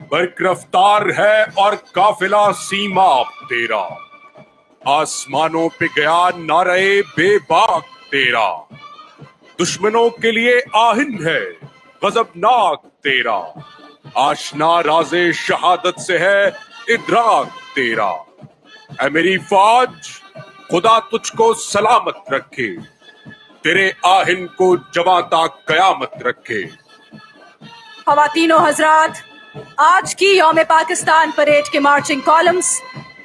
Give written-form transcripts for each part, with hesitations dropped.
برق رفتار ہے اور قافلہ سیما تیرا، آسمانوں پہ گیا نعرہ بے باک تیرا، دشمنوں کے لیے آہن ہے غضبناک تیرا، آشنا راز شہادت سے ہے ادراک تیرا، اے میری فوج خدا تجھ کو سلامت رکھے، تیرے آہن کو جواں تا قیامت رکھے۔ خواتین و حضرات، آج کی یوم پاکستان پریڈ کے مارچنگ کالمز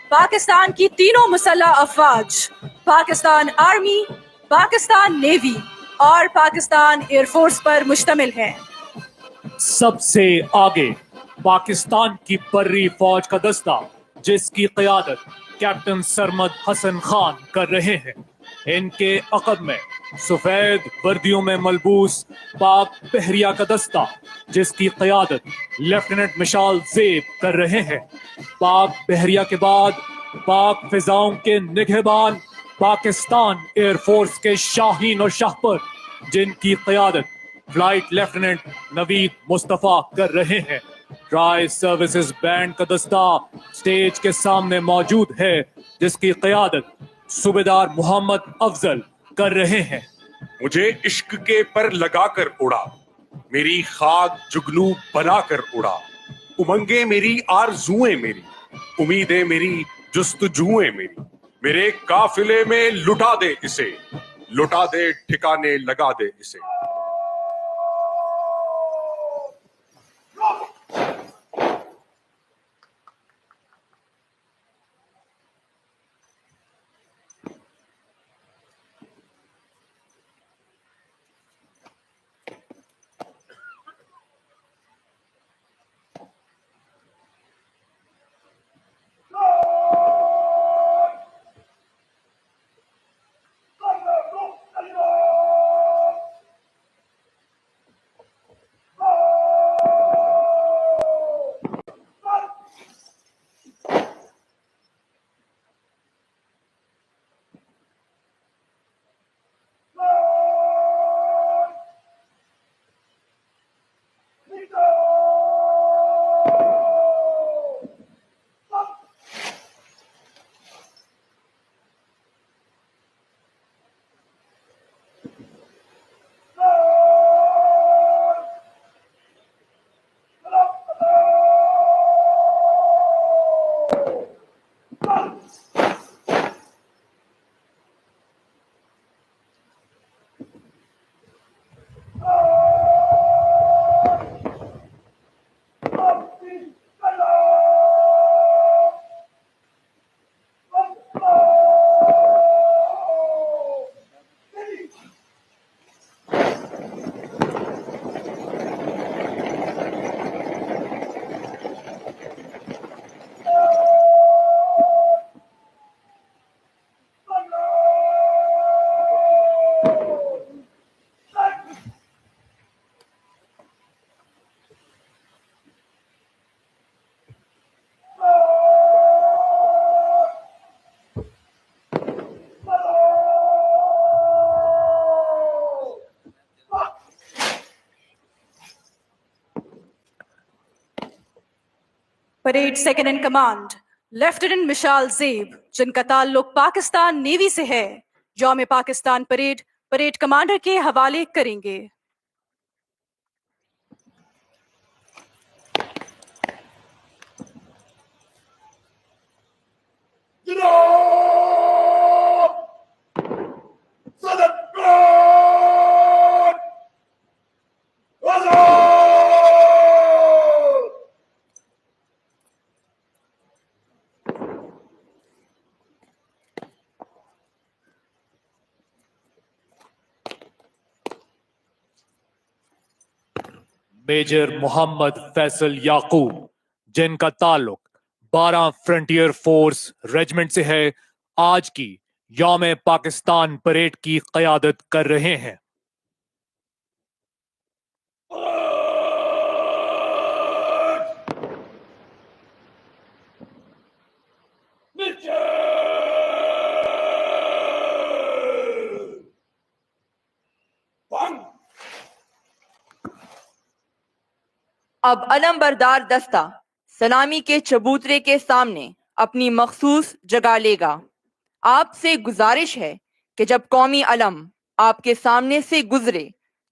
پاکستان کی تینوں مسلح افواج، پاکستان آرمی، پاکستان نیوی اور پاکستان ایئر فورس پر مشتمل ہیں۔ سب سے آگے پاکستان کی بری فوج کا دستہ، جس کی قیادت کیپٹن سرمد حسن خان کر رہے ہیں۔ ان کے عقب میں سفید وردیوں میں ملبوس پاک بحریہ کا دستہ، جس کی قیادت لیفٹیننٹ مشال زیب کر رہے ہیں۔ پاک بحریہ کے بعد پاک فضاؤں کے نگہبان پاکستان ایئر فورس کے شاہین و شاہپر، جن کی قیادت فلائٹ لیفٹیننٹ نوید مصطفیٰ کر رہے ہیں۔ ٹرائی سروسز بینڈ کا دستہ سٹیج کے سامنے موجود ہے، جس کی قیادت صوبیدار محمد افضل کر رہے ہیں۔ مجھے عشق کے پر لگا کر اڑا، میری خاک جگنو بنا کر اڑا، امنگیں میری آرزوئیں میری، امیدیں میری جستجوئیں میری، میرے قافلے میں لٹا دے اسے، لٹا دے ٹھکانے لگا دے اسے۔ Parade second in command lieutenant Mishal Zeb, جن کا تعلق پاکستان نیوی سے ہے، یوم پاکستان پریڈ کمانڈر کے حوالے کریں گے۔ میجر محمد فیصل یعقوب، جن کا تعلق 12 فرنٹیئر فورس ریجمنٹ سے ہے، آج کی یوم پاکستان پریڈ کی قیادت کر رہے ہیں۔ اب علم بردار دستہ سلامی کے چبوترے کے سامنے اپنی مخصوص جگہ لے گا۔ آپ سے گزارش ہے کہ جب قومی علم آپ کے سامنے سے گزرے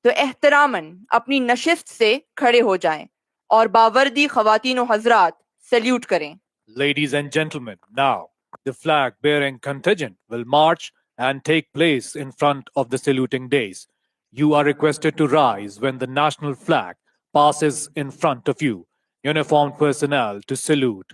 تو احتراماً اپنی نشست سے کھڑے ہو جائیں اور باوردی خواتین و حضرات سلیوٹ کریں۔ Ladies and gentlemen, now the flag bearing contingent will march and take place in front of the saluting dais. You are requested to rise when the national flag passes in front of you. Uniformed personnel to salute.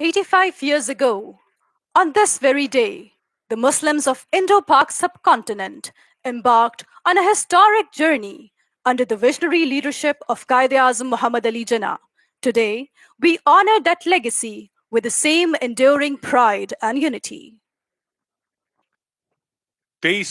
85 years ago, on this very day, the Muslims of Indo-Pak subcontinent embarked on a historic journey under the visionary leadership of Quaid-e-Azam Muhammad Ali Jinnah. Today, we honor that legacy with the same enduring pride and unity. 23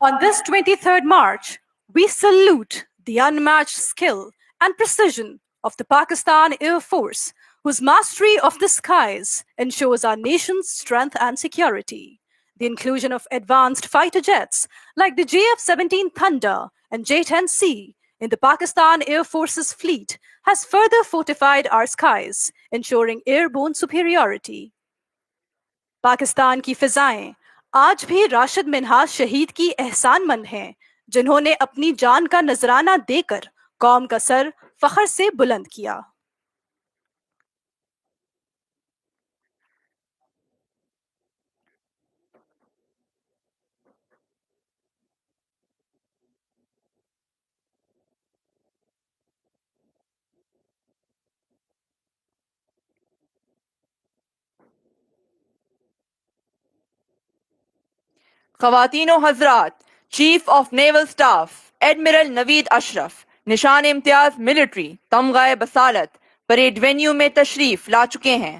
On this 23rd March, we salute the unmatched skill and precision of the Pakistan Air Force, whose mastery of the skies ensures our nation's strength and security. The inclusion of advanced fighter jets like the JF-17 Thunder and J-10C in the Pakistan Air Force's fleet has further fortified our skies, ensuring airborne superiority. Pakistan کی فضائیں آج بھی راشد منہاج شہید کی احسان مند ہیں، جنہوں نے اپنی جان کا نذرانہ دے کر قوم کا سر فخر سے بلند کیا۔ خواتین و حضرات، chief of naval staff admiral Naveed Ashraf Nishan Imtiaz military تمغہ بصالت پریڈ وینیو میں تشریف لا چکے ہیں۔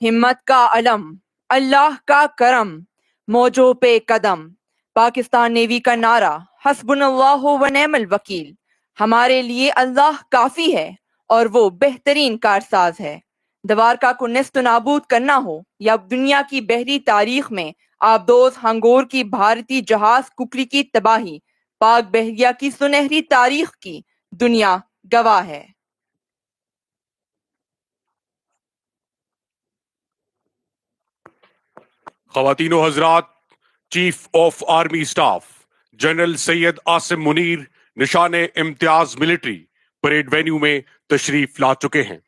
ہمت کا علم، اللہ کا کرم، موجوں پہ قدم، پاکستان نیوی کا نعرہ حسبنا اللہ و نعم الوکیل۔ ہمارے لیے اللہ کافی ہے اور وہ بہترین کارساز ہے۔ دوارکا کو نیست و نابود کرنا ہو یا دنیا کی بحری تاریخ میں آبدوز ہنگور کی بھارتی جہاز ککری کی تباہی، پاک بحریہ کی سنہری تاریخ کی دنیا گواہ ہے۔ خواتین و حضرات، chief of army staff general Syed Asim Munir Nishan Imtiaz military parade venue میں تشریف لا چکے ہیں۔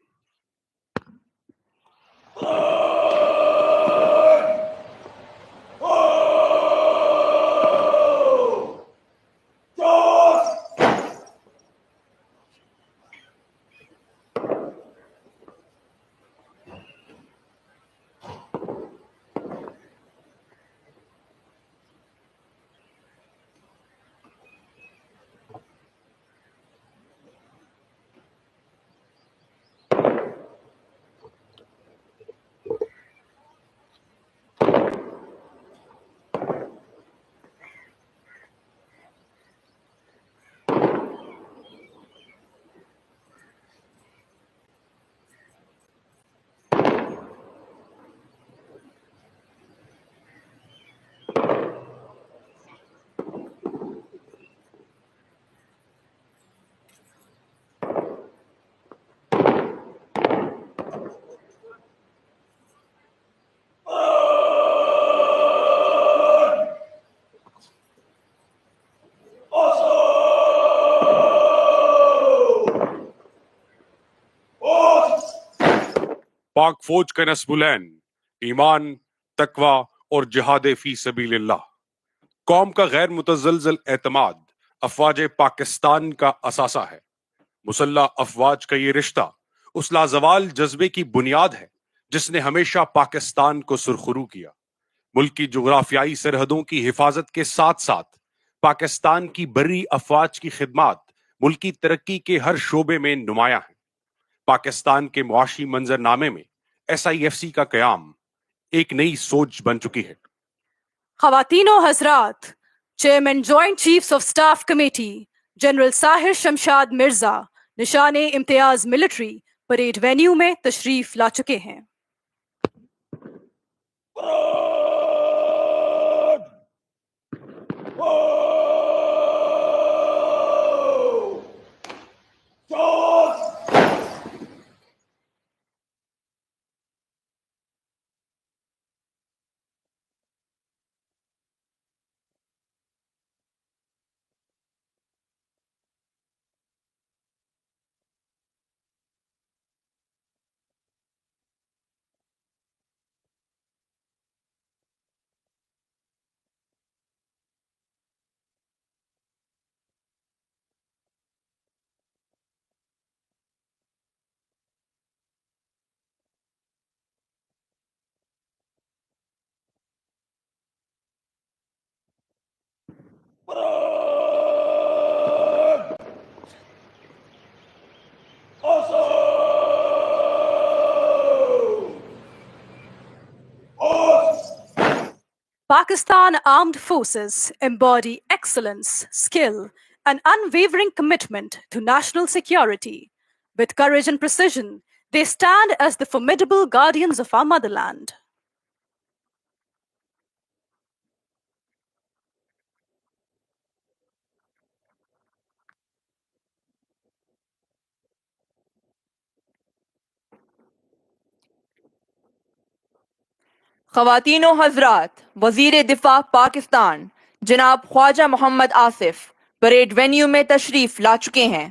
پاک فوج کا نصب العین ایمان، تقوی اور جہاد فی سبیل اللہ، قوم کا غیر متزلزل اعتماد افواج پاکستان کا اثاثہ ہے۔ مسلح افواج کا یہ رشتہ اس لازوال جذبے کی بنیاد ہے جس نے ہمیشہ پاکستان کو سرخرو کیا۔ ملک کی جغرافیائی سرحدوں کی حفاظت کے ساتھ ساتھ پاکستان کی بری افواج کی خدمات ملکی ترقی کے ہر شعبے میں نمایاں ہیں۔ پاکستان کے معاشی منظر نامے میں SIFC کا قیام ایک نئی سوچ بن چکی ہے۔ خواتین و حضرات، chairman joint chiefs of staff committee general Sahir Shamshad Mirza Nishan Imtiaz military parade venue میں تشریف لا چکے ہیں۔ Pakistan Armed Forces embody excellence, skill, and unwavering commitment to national security. With courage and precision, they stand as the formidable guardians of our motherland. خواتین و حضرات، وزیر دفاع پاکستان جناب خواجہ محمد آصف پریڈ وینیو میں تشریف لا چکے ہیں۔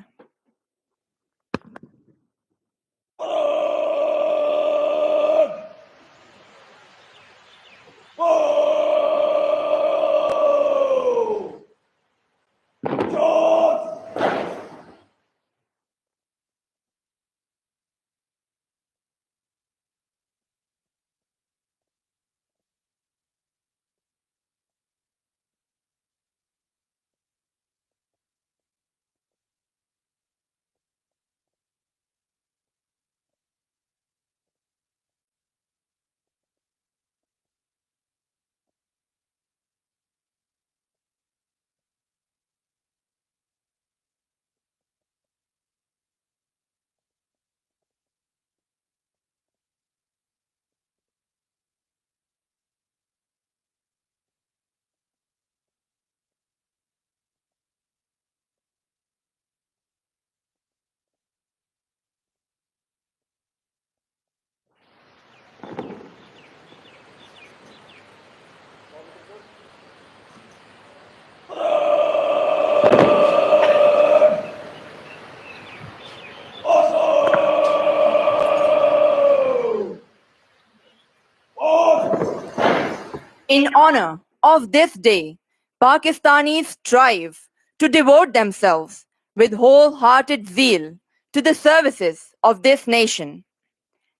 In honor of this day, Pakistanis strive to devote themselves with wholehearted zeal to the services of this nation.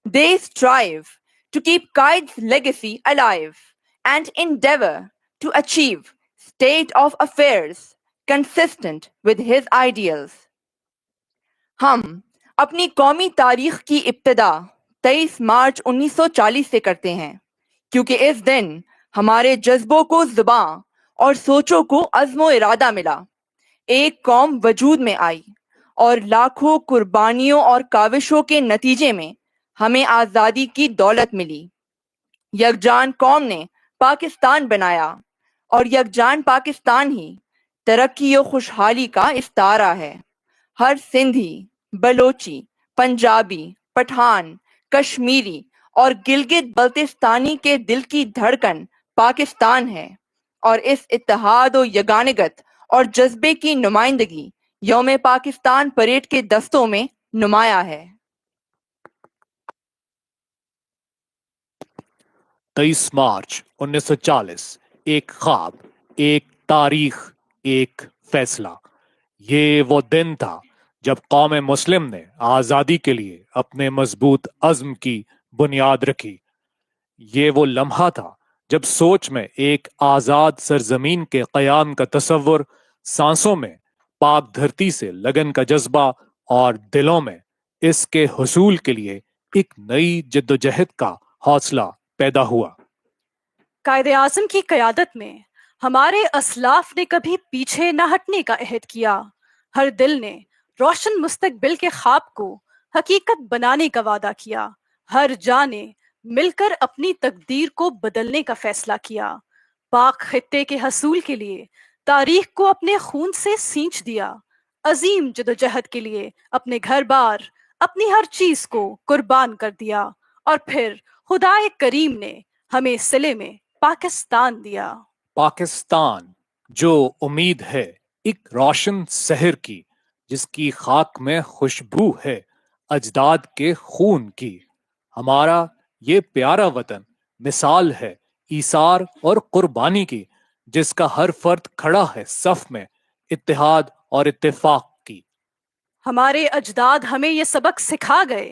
They strive to keep Qaid's legacy alive and endeavor to achieve state of affairs consistent with his ideals. ہم اپنی قومی تاریخ کی ابتدا 23 مارچ 1940 سے کرتے ہیں، کیونکہ اس دن ہمارے جذبوں کو زباں اور سوچوں کو عزم و ارادہ ملا، ایک قوم وجود میں آئی اور لاکھوں قربانیوں اور کاوشوں کے نتیجے میں ہمیں آزادی کی دولت ملی۔ یکجان قوم نے پاکستان بنایا اور یکجان پاکستان ہی ترقی و خوشحالی کا استعارہ ہے۔ ہر سندھی، بلوچی، پنجابی، پٹھان، کشمیری اور گلگت بلتستانی کے دل کی دھڑکن پاکستان ہے، اور اس اتحاد و یگانگت اور جذبے کی نمائندگی یوم پاکستان پریڈ کے دستوں میں نمایاں ہے۔ 23 مارچ 1940، ایک خواب، ایک تاریخ، ایک فیصلہ۔ یہ وہ دن تھا جب قوم مسلم نے آزادی کے لیے اپنے مضبوط عزم کی بنیاد رکھی۔ یہ وہ لمحہ تھا جب سوچ میں ایک آزاد سرزمین کے قیام کا تصور، سانسوں میں پاک دھرتی سے لگن کا جذبہ، اور دلوں میں اس کے حصول کے لیے ایک نئی جدوجہد کا حوصلہ پیدا ہوا۔ قائد اعظم کی قیادت میں ہمارے اسلاف نے کبھی پیچھے نہ ہٹنے کا عہد کیا۔ ہر دل نے روشن مستقبل کے خواب کو حقیقت بنانے کا وعدہ کیا۔ ہر جان نے مل کر اپنی تقدیر کو بدلنے کا فیصلہ کیا۔ پاک خطے کے حصول کے لیے تاریخ کو اپنے خون سے سینچ دیا۔ عظیم جدوجہد کے لیے اپنے گھر بار، اپنی ہر چیز کو قربان کر دیا، اور پھر خدائے کریم نے ہمیں صلے میں پاکستان دیا۔ پاکستان جو امید ہے ایک روشن سحر کی، جس کی خاک میں خوشبو ہے اجداد کے خون کی۔ ہمارا یہ پیارا وطن مثال ہے ایثار اور قربانی کی، جس کا ہر فرد کھڑا ہے صف میں اتحاد اور اتفاق کی۔ ہمارے اجداد ہمیں یہ سبق سکھا گئے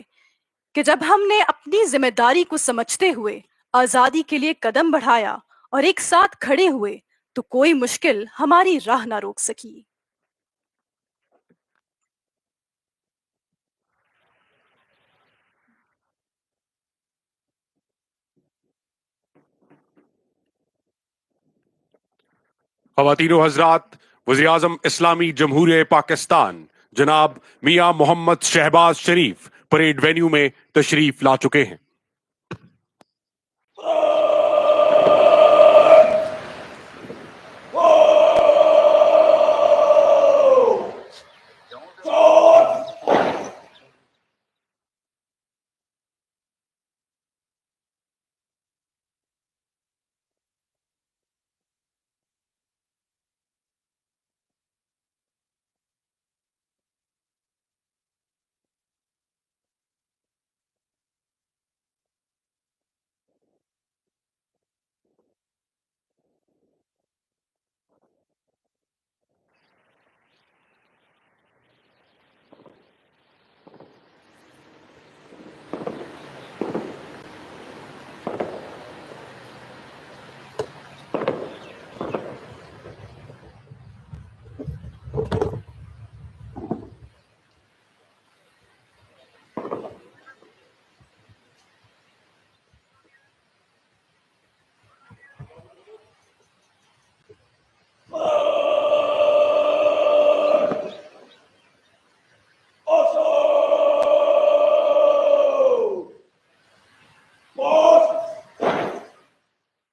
کہ جب ہم نے اپنی ذمہ داری کو سمجھتے ہوئے آزادی کے لیے قدم بڑھایا اور ایک ساتھ کھڑے ہوئے تو کوئی مشکل ہماری راہ نہ روک سکی۔ خواتین و حضرات، وزیر اعظم اسلامی جمہوریہ پاکستان جناب میاں محمد شہباز شریف پریڈ وینیو میں تشریف لا چکے ہیں۔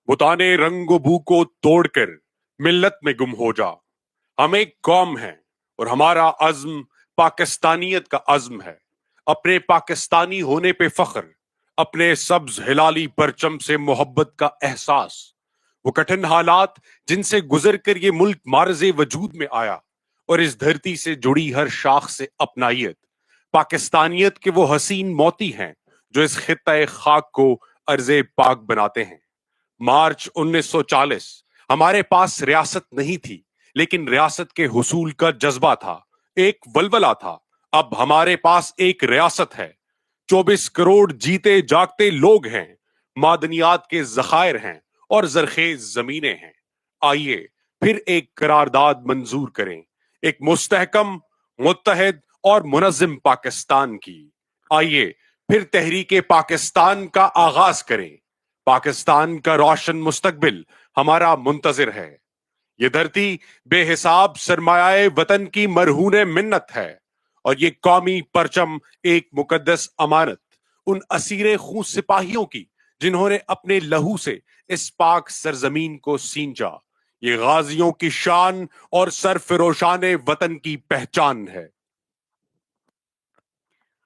بتانے رنگ و بو کو توڑ کر ملت میں گم ہو جا، ہم ایک قوم ہیں اور ہمارا عزم پاکستانیت کا عزم ہے، اپنے پاکستانی ہونے پہ فخر، اپنے سبز ہلالی پرچم سے محبت کا احساس، وہ کٹھن حالات جن سے گزر کر یہ ملک معرض وجود میں آیا اور اس دھرتی سے جڑی ہر شاخ سے اپنائیت، پاکستانیت کے وہ حسین موتی ہیں جو اس خطہ خاک کو ارض پاک بناتے ہیں۔ مارچ 1940 ہمارے پاس ریاست نہیں تھی، لیکن ریاست کے حصول کا جذبہ تھا، ایک ولولہ تھا۔ اب ہمارے پاس ایک ریاست ہے، 24 کروڑ جیتے جاگتے لوگ ہیں، معدنیات کے ذخائر ہیں اور زرخیز زمینیں ہیں۔ آئیے پھر ایک قرارداد منظور کریں، ایک مستحکم، متحد اور منظم پاکستان کی۔ آئیے پھر تحریک پاکستان کا آغاز کریں۔ پاکستان کا روشن مستقبل ہمارا منتظر ہے۔ یہ دھرتی بے حساب سرمایہ وطن کی مرہون منت ہے، اور یہ قومی پرچم ایک مقدس امانت ان اسیر خون سپاہیوں کی جنہوں نے اپنے لہو سے اس پاک سرزمین کو سینچا۔ یہ غازیوں کی شان اور سرفروشان وطن کی پہچان ہے۔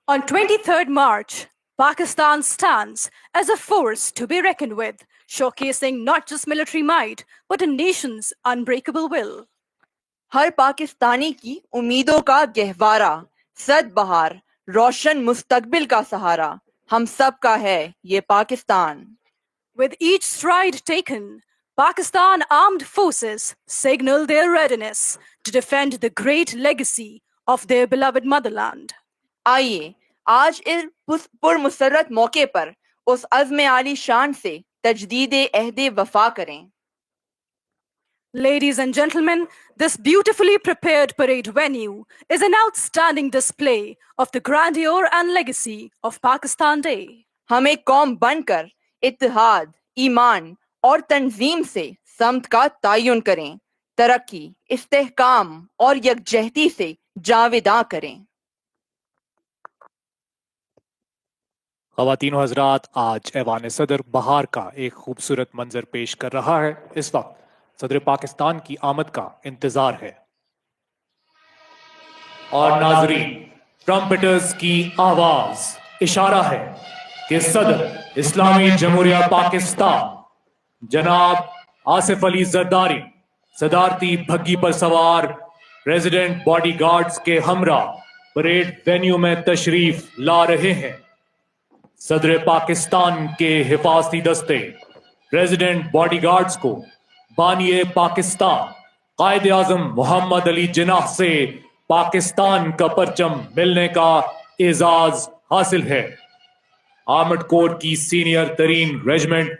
On 23rd March, Pakistan stands as a force to be reckoned with, showcasing not just military might, but a nation's unbreakable will. ہر پاکستانی کی امیدوں کا گہوارہ، سد بہار، روشن مستقبل کا سہارا، ہم سب کا ہے یہ Pakistan. With each stride taken, Pakistan Armed Forces signal their readiness to defend the great legacy of their beloved motherland. آئیے آج اس پرمسرت موقع پر اس عزم عالی شان سے تجدید عہد وفا کریں۔ Ladies and gentlemen, this beautifully prepared parade venue is an outstanding display of the grandeur and legacy of Pakistan Day. ہم ایک قوم بن کر اتحاد، ایمان اور تنظیم سے سمت کا تعین کریں، ترقی، استحکام اور یکجہتی سے جاوداں کریں۔ خواتین و حضرات، آج ایوان صدر بہار کا ایک خوبصورت منظر پیش کر رہا ہے۔ اس وقت صدر پاکستان کی آمد کا انتظار ہے، اور ناظرین، ٹرمپٹرز کی آواز اشارہ ہے کہ صدر اسلامی جمہوریہ پاکستان جناب آصف علی زرداری صدارتی بھگی پر سوار ریزیڈنٹ باڈی گارڈز کے ہمراہ پریڈ وینیو میں تشریف لا رہے ہیں۔ صدر پاکستان کے حفاظتی دستے ریزیڈنٹ باڈی گارڈز کو بانی پاکستان قائد اعظم محمد علی جناح سے پاکستان کا پرچم ملنے کا اعزاز حاصل ہے۔ آرمڈ کور کی سینئر ترین regiment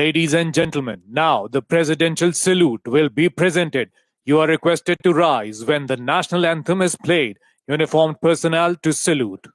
Ladies and gentlemen, now the presidential salute will be presented. You are requested to rise when the national anthem is played. Uniformed personnel to salute.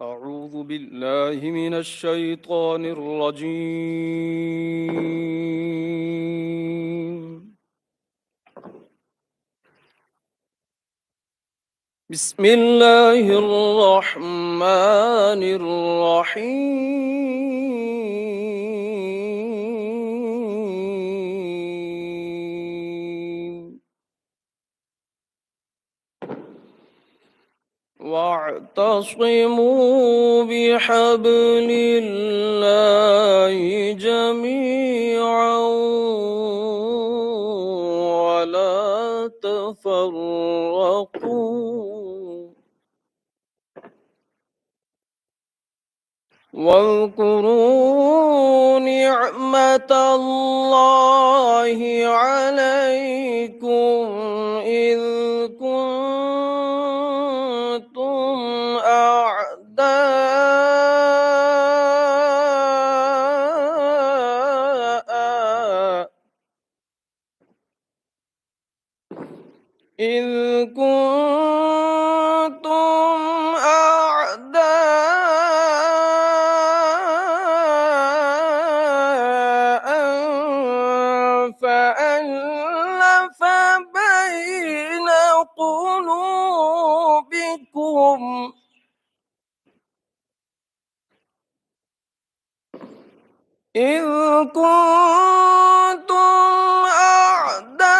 أعوذ بالله من الشيطان الرجيم. بسم الله الرحمن الرحيم. واعتصموا بحبل الله جميعا ولا تفرقوا واذكروا نعمة الله عليكم إذ كنتم أعداء فألف بين قلوبكم إذ كنتم أعداء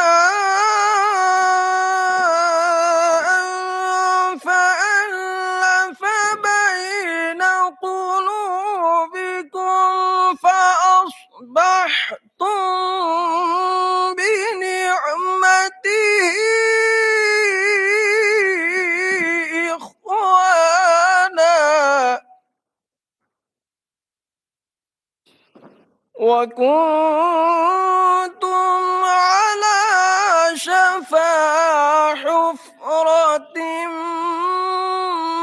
فألف بين قلوبكم فأصبحتم بنعمته إخوانا وكنتم على شفا حفرة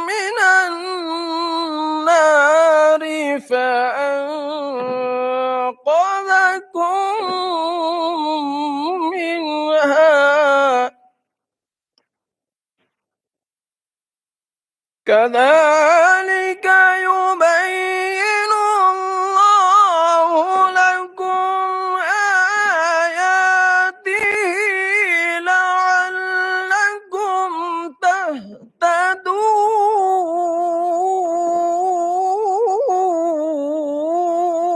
من النار فأنقذكم منها كذلك يبين الله لكم آياته لعلكم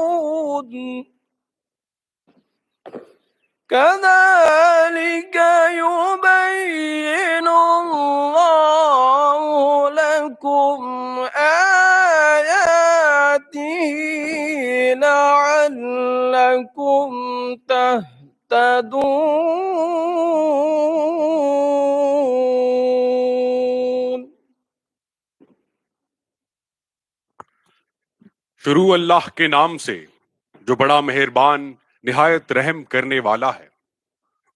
تهتدون كذلك يبين الله لكم آياته لعلكم تهتدون. شروع اللہ کے نام سے جو بڑا مہربان نہایت رحم کرنے والا ہے.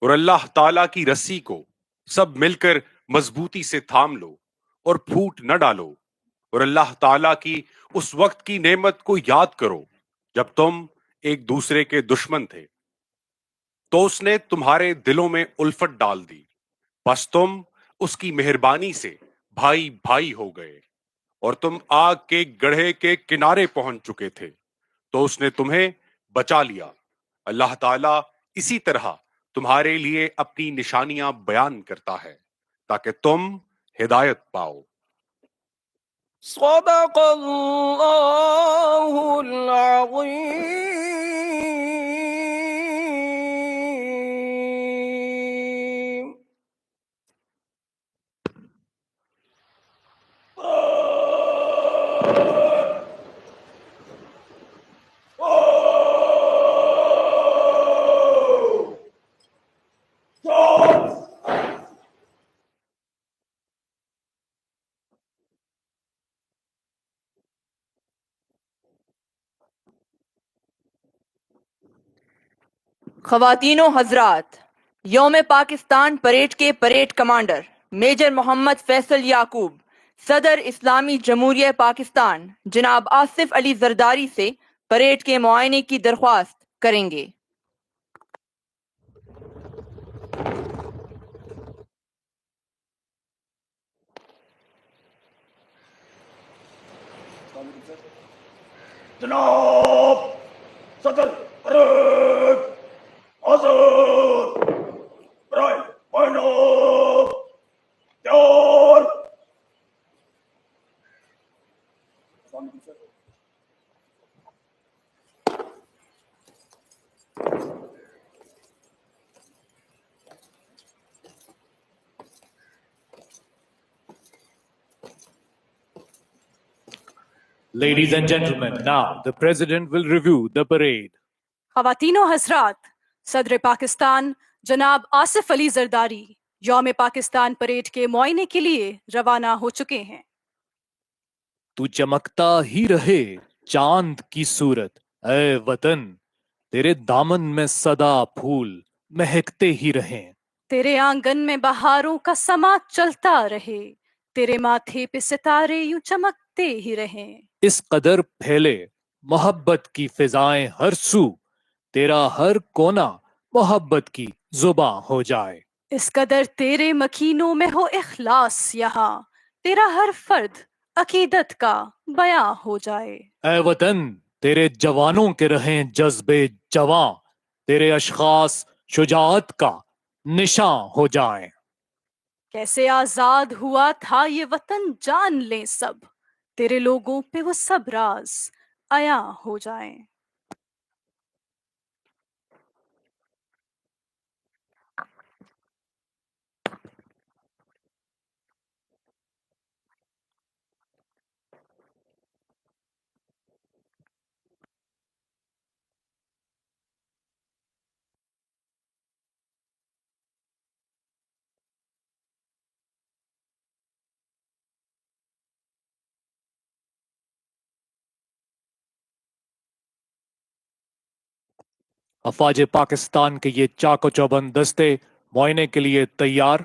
اور اللہ تعالیٰ کی رسی کو سب مل کر مضبوطی سے تھام لو اور پھوٹ نہ ڈالو. اور اللہ تعالیٰ کی اس وقت کی نعمت کو یاد کرو جب تم ایک دوسرے کے دشمن تھے تو اس نے تمہارے دلوں میں الفت ڈال دی. بس تم اس کی مہربانی سے بھائی بھائی ہو گئے اور تم آگ کے گڑھے کے کنارے پہنچ چکے تھے تو اس نے تمہیں بچا لیا. اللہ تعالیٰ اسی طرح تمہارے لیے اپنی نشانیاں بیان کرتا ہے تاکہ تم ہدایت پاؤ. صدق اللہ العظیم. خواتین و حضرات، یوم پاکستان پریڈ کے پریڈ کمانڈر میجر محمد فیصل یعقوب صدر اسلامی جمہوریہ پاکستان جناب آصف علی زرداری سے پریڈ کے معائنے کی درخواست کریں گے. جناب صدر پریڈ حاضر برائے معائنہ تیار. Ladies and gentlemen, now the President will review the parade. خواتین و حضرات، صدر پاکستان جناب آصف علی زرداری یوم پاکستان پریڈ کے معائنے کے لیے روانہ ہو چکے ہیں. تو چمکتا ہی رہے چاند کی صورت اے وطن، تیرے دامن میں صدا پھول مہکتے ہی رہیں. تیرے آنگن میں بہاروں کا سما چلتا رہے، تیرے ماتھے پہ ستارے یوں چمکتے ہی رہیں. اس قدر پھیلے محبت کی فضائیں ہر سو، تیرا ہر کونا محبت کی زباں ہو جائے. اس قدر تیرے مکینوں میں ہو اخلاص یہاں، تیرا ہر فرد عقیدت کا بیاں ہو جائے. اے وطن، تیرے جوانوں کے رہیں جذبے جواں، تیرے اشخاص شجاعت کا نشاں ہو جائیں. کیسے آزاد ہوا تھا یہ وطن جان لیں سب، تیرے لوگوں پہ وہ سب راز عیاں ہو جائیں. افواج پاکستان کے یہ چاق و چوبند دستے معائنے کے لیے تیار.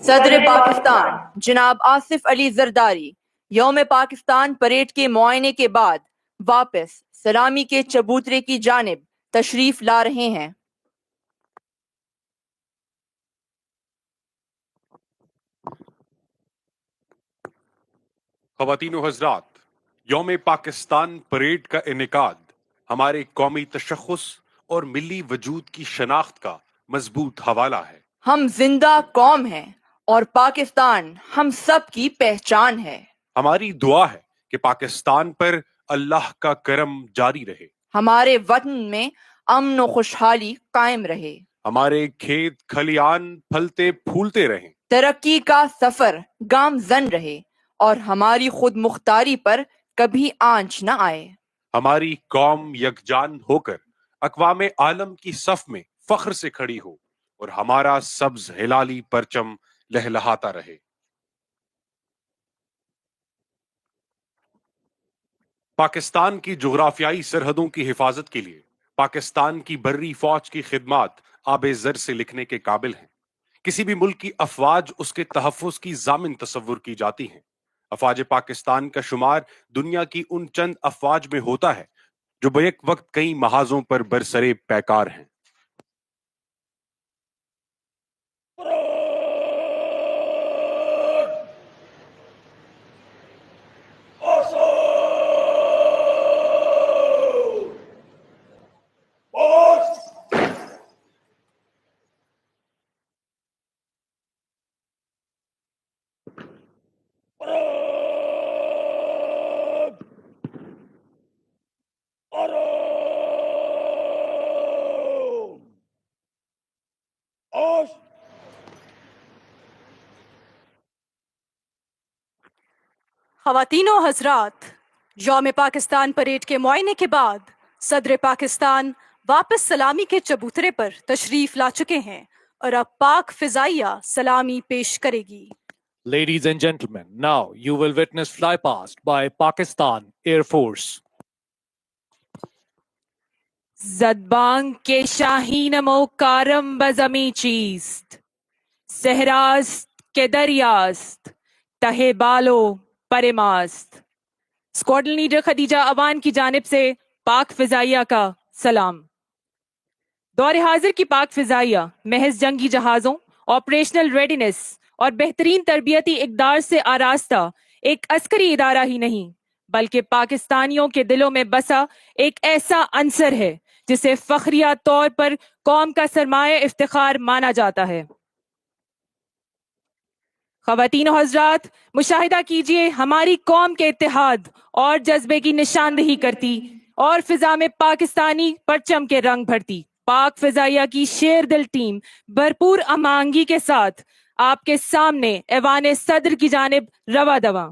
صدر پاکستان جناب آصف علی زرداری یوم پاکستان پریڈ کے معائنے کے بعد واپس سلامی کے چبوترے کی جانب تشریف لا رہے ہیں۔ خواتین و حضرات، یوم پاکستان پریڈ کا انعقاد ہمارے قومی تشخص اور ملی وجود کی شناخت کا مضبوط حوالہ ہے۔ ہم زندہ قوم ہیں اور پاکستان ہم سب کی پہچان ہے۔ ہماری دعا ہے کہ پاکستان پر اللہ کا کرم جاری رہے، ہمارے وطن میں امن و خوشحالی قائم رہے، ہمارے کھیت کھلیان پھلتے پھولتے رہیں، ترقی کا سفر گامزن رہے اور ہماری خود مختاری پر کبھی آنچ نہ آئے۔ ہماری قوم یکجان ہو کر اقوام عالم کی صف میں فخر سے کھڑی ہو اور ہمارا سبز ہلالی پرچم لہلہاتا رہے۔ پاکستان کی جغرافیائی سرحدوں کی حفاظت کے لیے پاکستان کی بری فوج کی خدمات آب زر سے لکھنے کے قابل ہیں۔ کسی بھی ملک کی افواج اس کے تحفظ کی ضامن تصور کی جاتی ہیں۔ افواج پاکستان کا شمار دنیا کی ان چند افواج میں ہوتا ہے جو بیک وقت کئی محاذوں پر برسرے پیکار ہیں۔ خواتین و حضرات، یوم پاکستان پریڈ کے معائنے کے بعد صدر پاکستان واپس سلامی کے چبوترے پر تشریف لا چکے ہیں اور اب پاک فضائیہ سلامی پیش کرے گی۔ Ladies and gentlemen, now you will witness flypast by Pakistan Air Force. زدبانگ کے شاہینم و کارم بزمی چیست، صحراست کے دریاست تہ بالو پرماست۔ اسکواڈرن لیڈر خدیجہ اوان کی جانب سے پاک فضائیہ کا سلام۔ دور حاضر کی پاک فضائیہ محض جنگی جہازوں، آپریشنل ریڈینس اور بہترین تربیتی اقدار سے آراستہ ایک عسکری ادارہ ہی نہیں، بلکہ پاکستانیوں کے دلوں میں بسا ایک ایسا عنصر ہے جسے فخریہ طور پر قوم کا سرمایہ افتخار مانا جاتا ہے۔ خواتین و حضرات، مشاہدہ کیجئے ہماری قوم کے اتحاد اور جذبے کی نشاندہی کرتی اور فضا میں پاکستانی پرچم کے رنگ بھرتی پاک فضائیہ کی شیر دل ٹیم بھرپور امانگی کے ساتھ آپ کے سامنے ایوان صدر کی جانب رواں دواں۔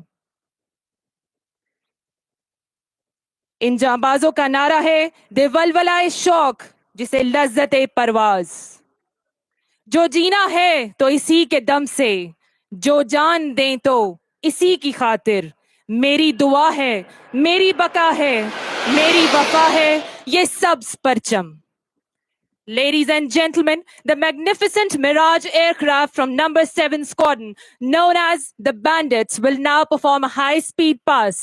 ان جانبازوں کا نعرہ ہے دے ولولائے شوق جسے لذت پرواز، جو جینا ہے تو اسی کے دم سے، جو جان دیں تو اسی کی خاطر، میری دعا ہے، میری بقا ہے، میری وفا ہے یہ سبز پرچم۔ Ladies and gentlemen, the magnificent Mirage aircraft from number 7 Squadron, known as the Bandits, will now perform a high-speed pass,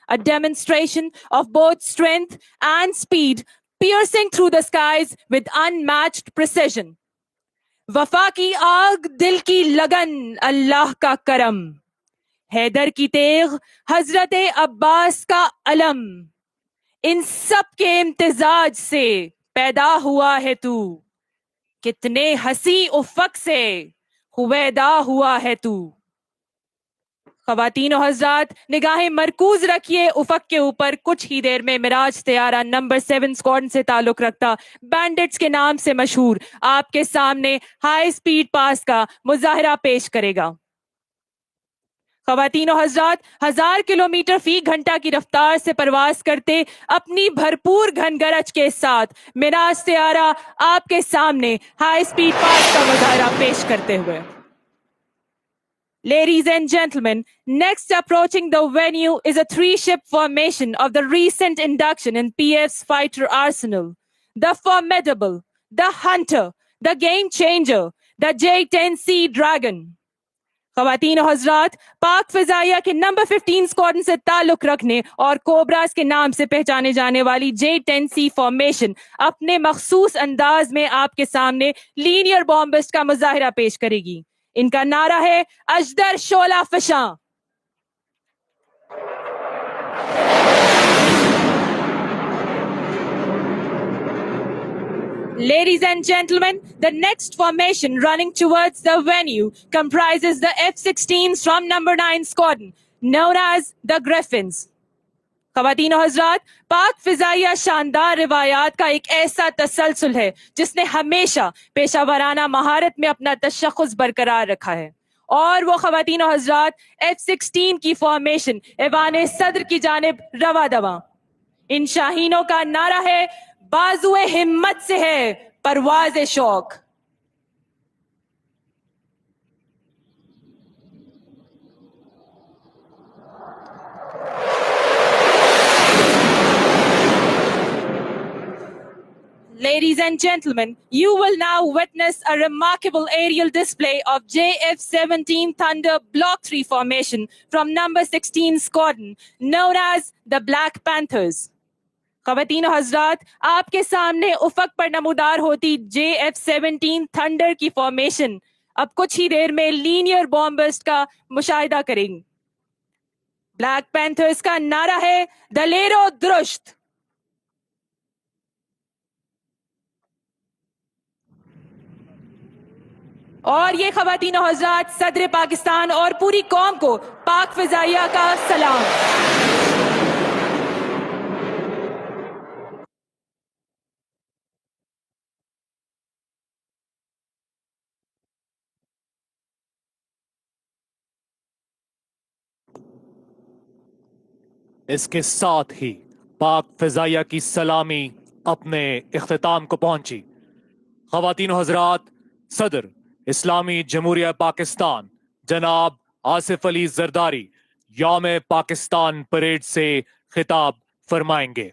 a demonstration of both strength and speed, piercing through the skies with unmatched precision. وفا کی آگ، دل کی لگن، اللہ کا کرم، حیدر کی تیغ، حضرت عباس کا علم، ان سب کے امتزاج سے پیدا ہوا ہے تو، کتنے ہنسی افق سے ہویدا ہوا ہے تو۔ خواتین و حضرات، نگاہیں مرکوز رکھیے افق کے اوپر۔ کچھ ہی دیر میں مراج طیارہ نمبر 7 اسکواڈرن سے تعلق رکھتا بینڈٹس کے نام سے مشہور آپ کے سامنے ہائی سپیڈ پاس کا مظاہرہ پیش کرے گا۔ خواتین و حضرات، 1000 کلومیٹر فی گھنٹہ کی رفتار سے پرواز کرتے اپنی بھرپور گھن گرج کے ساتھ مراج طیارہ آپ کے سامنے ہائی سپیڈ پاس کا مظاہرہ پیش کرتے ہوئے۔ Ladies and gentlemen, next approaching the venue is a 3-ship formation of the recent induction in PF's fighter arsenal. The Formidable, the Hunter, the Game Changer, the J-10C Dragon. خواتین و حضرات، پاک فضائیہ کے نمبر 15 اسکواڈن سے تعلق رکھنے اور کوبراز کے نام سے پہچانے جانے والی J10C فارمیشن اپنے مخصوص انداز میں آپ کے سامنے لینئر بامبسٹ کا مظاہرہ پیش کرے گی. ان کا نعرہ ہے اژدر شعلہ فشاں. Ladies and gentlemen, the next formation running towards the venue comprises the F-16s from number 9 squadron, known as the Griffins. خواتین و حضرات، پاک فضائیہ شاندار روایات کا ایک ایسا تسلسل ہے جس نے ہمیشہ پیشہ ورانہ مہارت میں اپنا تشخص برقرار رکھا ہے. اور وہ خواتین و حضرات F-16 کی فارمیشن ایوان صدر کی جانب رواں دواں. ان شاہینوں کا نعرہ ہے بازو ہمت سے ہے پرواز شوق. Ladies and gentlemen, you will now witness a remarkable aerial display of JF-17 Thunder Block 3 formation from number 16 squadron, known as the Black Panthers. خواتین و حضرات، آپ کے سامنے افق پر نمودار ہوتی JF-17 تھنڈر کی فارمیشن اب کچھ ہی دیر میں لینئر بامبسٹ کا مشاہدہ کریں گے. بلیک پینتھرز کا نعرہ ہے دلیر و درشت. اور یہ خواتین و حضرات صدر پاکستان اور پوری قوم کو پاک فضائیہ کا سلام. اس کے ساتھ ہی پاک فضائیہ کی سلامی اپنے اختتام کو پہنچی. خواتین و حضرات، صدر اسلامی جمہوریہ پاکستان جناب آصف علی زرداری یوم پاکستان پریڈ سے خطاب فرمائیں گے.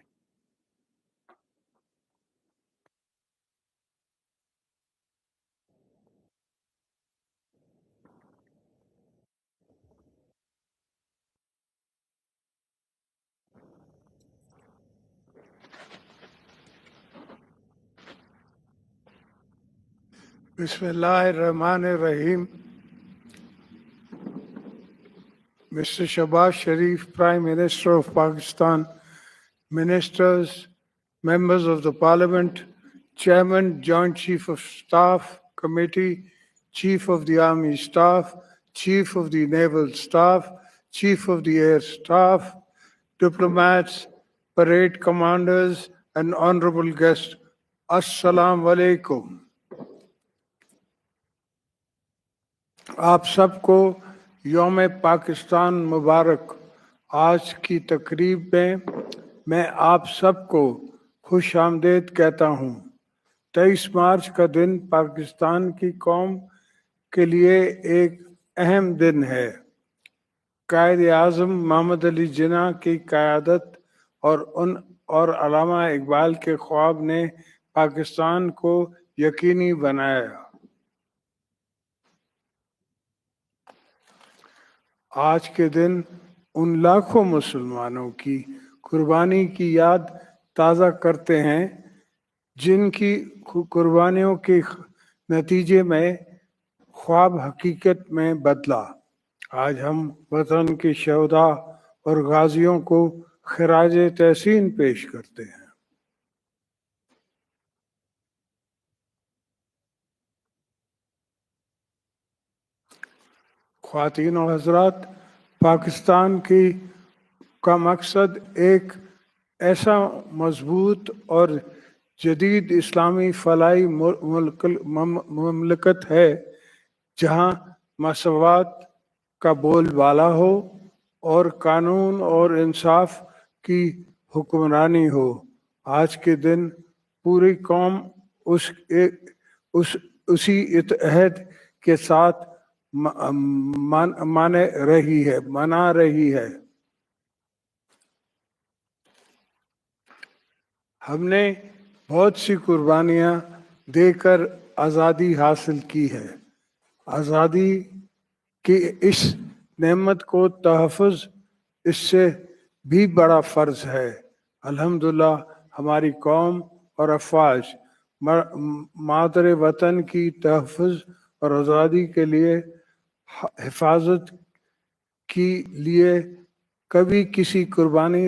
Bismillah ar-Rahman ar-Rahim. Mr. Shahbaz Sharif, Prime Minister of Pakistan, Ministers, Members of the Parliament, Chairman, Joint Chief of Staff Committee, Chief of the Army Staff, Chief of the Naval Staff, Chief of the Air Staff, diplomats, parade commanders, and honorable guests, Assalamu alaikum. آپ سب کو یوم پاکستان مبارک. آج کی تقریب میں آپ سب کو خوش آمدید کہتا ہوں. 23 مارچ کا دن پاکستان کی قوم کے لیے ایک اہم دن ہے. قائد اعظم محمد علی جناح کی قیادت اور علامہ اقبال کے خواب نے پاکستان کو یقینی بنایا. آج کے دن ان لاکھوں مسلمانوں کی قربانی کی یاد تازہ کرتے ہیں جن کی قربانیوں کے نتیجے میں خواب حقیقت میں بدلا. آج ہم وطن کے شہداء اور غازیوں کو خراج تحسین پیش کرتے ہیں. خواتین و حضرات، پاکستان کا مقصد ایک ایسا مضبوط اور جدید اسلامی فلاحی مملکت ہے جہاں مساوات کا بول بالا ہو اور قانون اور انصاف کی حکمرانی ہو. آج کے دن پوری قوم اسی عہد کے ساتھ منا رہی ہے. ہم نے بہت سی قربانیاں دے کر آزادی حاصل کی ہے. آزادی کہ اس نعمت کو تحفظ اس سے بھی بڑا فرض ہے۔ الحمدللہ ہماری قوم اور افواج مادر وطن کی تحفظ اور آزادی کے لیے حفاظت کے لیے کبھی کسی قربانی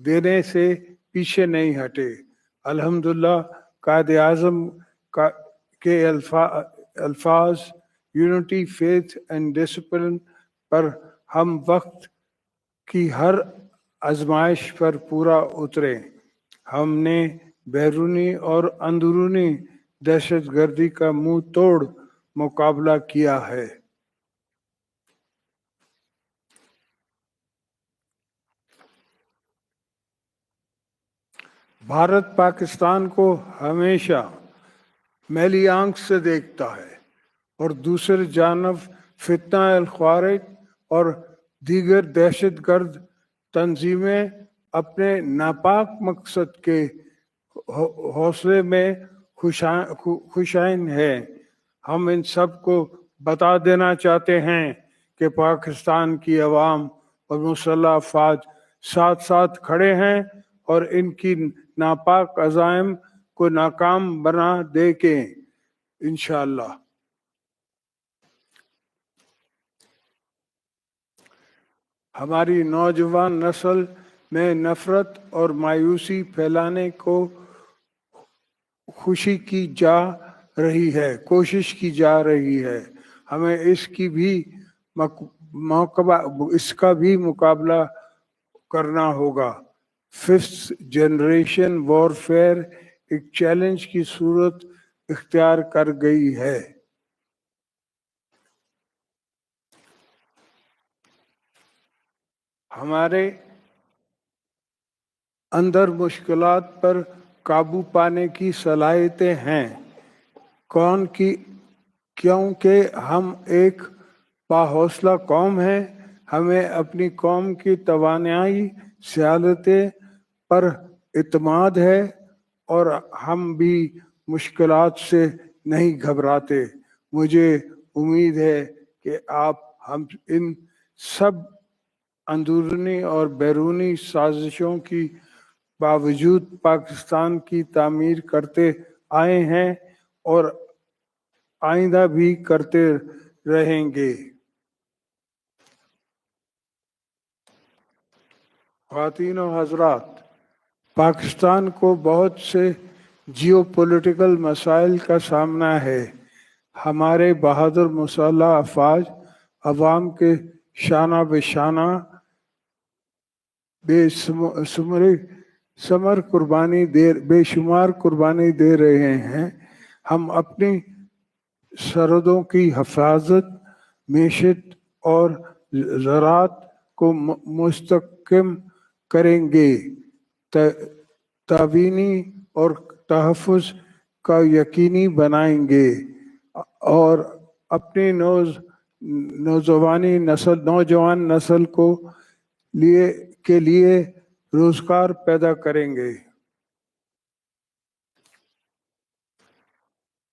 دینے سے پیچھے نہیں ہٹے۔ الحمدللہ قائد اعظم کے الفاظ یونٹی، فیتھ اینڈ ڈسپلن پر ہم وقت کی ہر آزمائش پر پورا اترے۔ ہم نے بیرونی اور اندرونی دہشت گردی کا منہ توڑ مقابلہ کیا ہے۔ بھارت پاکستان کو ہمیشہ میلی آنکھ سے دیکھتا ہے اور دوسری جانب فتنہ الخوارج اور دیگر دہشت گرد تنظیمیں اپنے ناپاک مقصد کے حوصلے میں خوشائن ہیں۔ ہم ان سب کو بتا دینا چاہتے ہیں کہ پاکستان کی عوام اور مسلح افواج ساتھ ساتھ کھڑے ہیں اور ان کی ناپاک عزائم کو ناکام بنا دے گے انشاءاللہ۔ ہماری نوجوان نسل میں نفرت اور مایوسی پھیلانے کو کوشش کی جا رہی ہے۔ ہمیں اس کا بھی مقابلہ کرنا ہوگا۔ ففتھ جنریشن وارفیئر ایک چیلنج کی صورت اختیار کر گئی ہے۔ ہمارے اندر مشکلات پر قابو پانے کی صلاحیتیں ہیں، کیونکہ ہم ایک باحوصلہ قوم ہیں۔ ہمیں اپنی قوم کی توانائی صلاحیتیں پر اعتماد ہے اور ہم بھی مشکلات سے نہیں گھبراتے۔ مجھے امید ہے کہ آپ ہم ان سب اندرونی اور بیرونی سازشوں کی باوجود پاکستان کی تعمیر کرتے آئے ہیں اور آئندہ بھی کرتے رہیں گے۔ خواتین و حضرات، پاکستان کو بہت سے جیو پولیٹیکل مسائل کا سامنا ہے۔ ہمارے بہادر مسلح افواج عوام کے شانہ بہ شانہ بے شمار قربانی دے رہے ہیں۔ ہم اپنی سرحدوں کی حفاظت، معیشت اور زراعت کو مستحکم کریں گے، تعاونی اور تحفظ کا یقینی بنائیں گے اور اپنی نوجوان نسل کے لیے روزگار پیدا کریں گے۔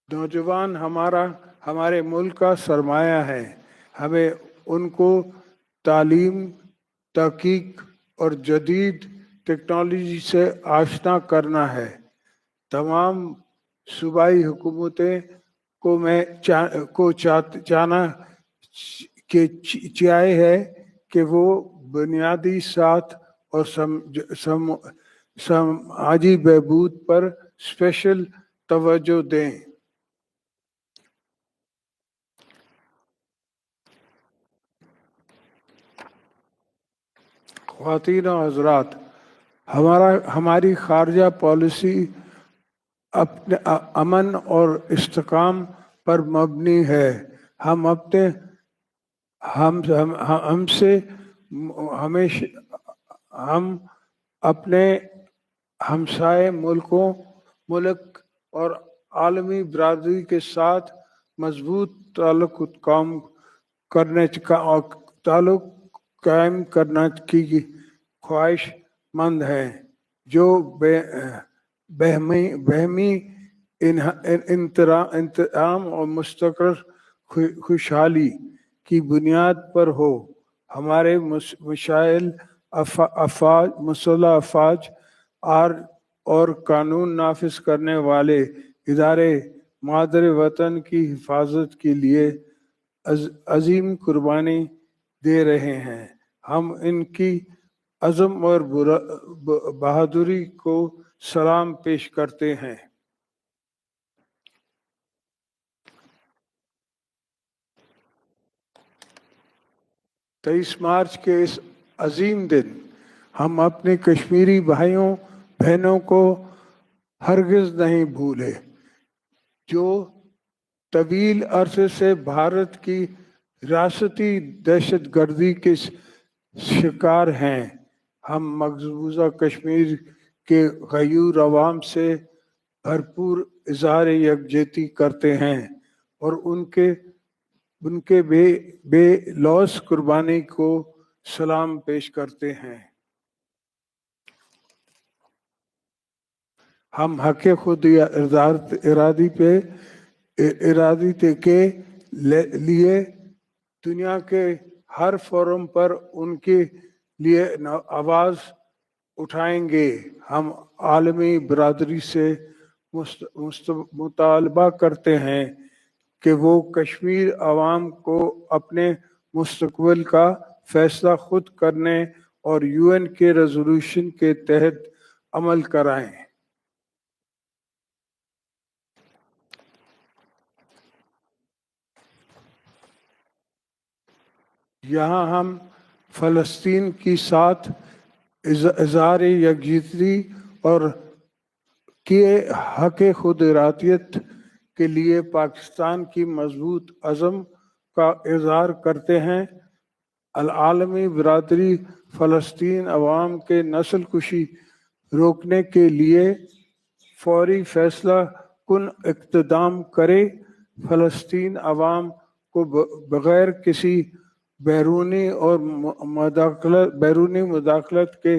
نوجوان ہمارے ملک کا سرمایہ ہے۔ ہمیں ان کو تعلیم، تحقیق اور جدید ٹیکنالوجی سے آشنا کرنا ہے۔ تمام صوبائی حکومتیں کو چاہنا ہے کہ وہ بنیادی ساخت اور سماجی بہبود پر اسپیشل توجہ دیں۔ خواتین و حضرات، ہماری خارجہ پالیسی امن اور استحکام پر مبنی ہے۔ ہم اپنے ہمسائے ملک اور عالمی برادری کے ساتھ مضبوط تعلق قائم کرنے کی خواہش مند ہیں، جو باہمی انتظام اور مستقر خوشحالی کی بنیاد پر ہو. ہمارے مشائل افواج مسلح افواج اور قانون نافذ کرنے والے ادارے مادر وطن کی حفاظت کے لیے عظیم قربانی دے رہے ہیں. ہم ان کی عزم اور بہادری کو سلام پیش کرتے ہیں. 23 مارچ کے اس عظیم دن ہم اپنے کشمیری بھائیوں بہنوں کو ہرگز نہیں بھولے جو طویل عرصے سے بھارت کی ریاستی دہشت گردی کے شکار ہیں. ہم مقبوضہ کشمیر کے غیور عوام سے بھرپور اظہار یکجہتی کرتے ہیں اور ان کے بے لوث قربانی کو سلام پیش کرتے ہیں. ہم حق خود ارادی کے لیے دنیا کے ہر فورم پر ان کے لیے آواز اٹھائیں گے. ہم عالمی برادری سے مطالبہ کرتے ہیں کہ وہ کشمیر عوام کو اپنے مستقبل کا فیصلہ خود کرنے اور UN کے ریزولوشن کے تحت عمل کرائیں. یہاں ہم فلسطین کی ساتھ اظہار یکجہتی اور کے حق خود ارادیت کے لیے پاکستان کی مضبوط عزم کا اظہار کرتے ہیں. العالمی برادری فلسطین عوام کے نسل کشی روکنے کے لیے فوری فیصلہ کن اقدام کرے. فلسطین عوام کو بغیر کسی بیرونی مداخلت کے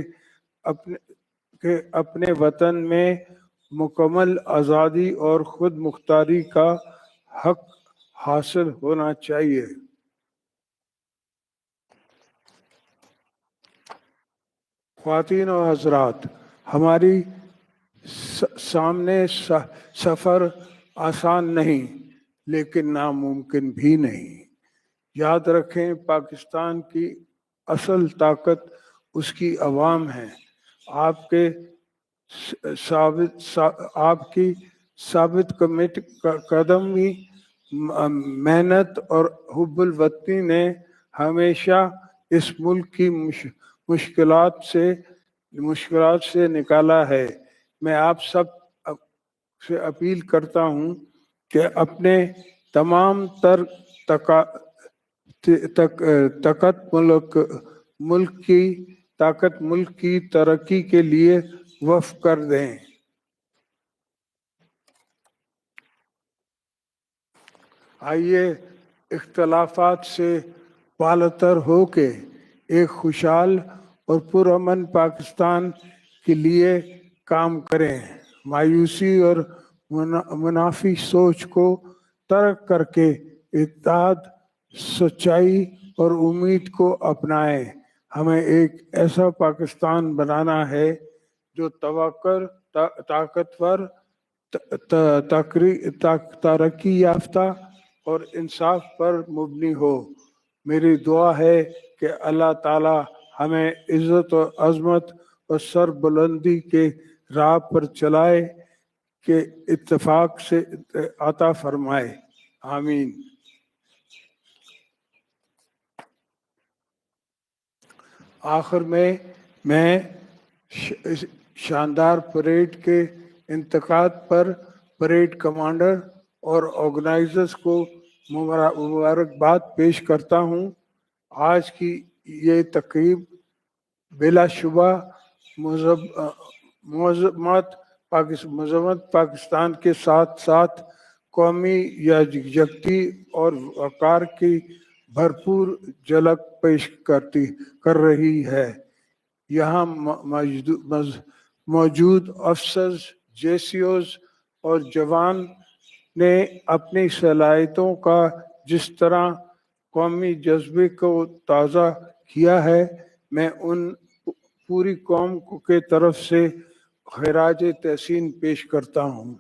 اپنے وطن میں مکمل آزادی اور خود مختاری کا حق حاصل ہونا چاہیے. خواتین و حضرات، ہماری سامنے سفر آسان نہیں لیکن ناممکن بھی نہیں. یاد رکھیں، پاکستان کی اصل طاقت اس کی عوام ہے. آپ کی ثابت قدمی، محنت اور حب الوطنی نے ہمیشہ اس ملک کی مشکلات سے نکالا ہے. میں آپ سب سے اپیل کرتا ہوں کہ اپنے تمام تر طاقت ملک کی ترقی کے لیے وقف کر دیں. آئیے اختلافات سے بالاتر ہو کے ایک خوشحال اور پرامن پاکستان کے لیے کام کریں. مایوسی اور منافی سوچ کو ترک کر کے اتحاد، سچائی اور امید کو اپنائیں. ہمیں ایک ایسا پاکستان بنانا ہے جو طاقتور، ترقی یافتہ اور انصاف پر مبنی ہو. میری دعا ہے کہ اللہ تعالی ہمیں عزت و عظمت اور سر بلندی کے راہ پر چلائے کہ اتفاق سے عطا فرمائے. آمین. آخر میں شاندار پریڈ کے انعقاد پر پریڈ کمانڈر اور آرگنائزرز کو مبارکباد پیش کرتا ہوں. آج کی یہ تقریب بلا شبہ مذمت پاکستان کے ساتھ ساتھ قومی یکجہتی اور وقار کی بھرپور جھلک پیش کر رہی ہے. یہاں موجود افسرز، JCOs اور جوان نے اپنی صلاحیتوں کا جس طرح قومی جذبے کو تازہ کیا ہے. میں ان پوری قوم کے طرف سے خراج تحسین پیش کرتا ہوں.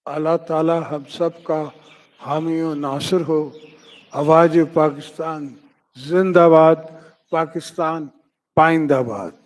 اللہ تعالی ہم سب کا حامی و ناصر ہو. آواز پاکستان زندہ باد. پاکستان پائندہ باد.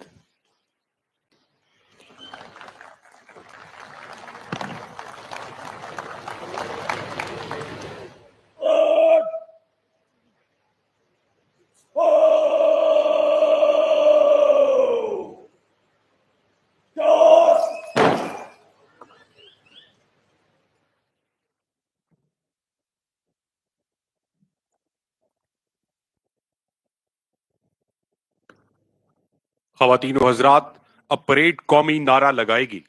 خواتین و حضرات، اب پریڈ قومی نعرہ لگائے گی.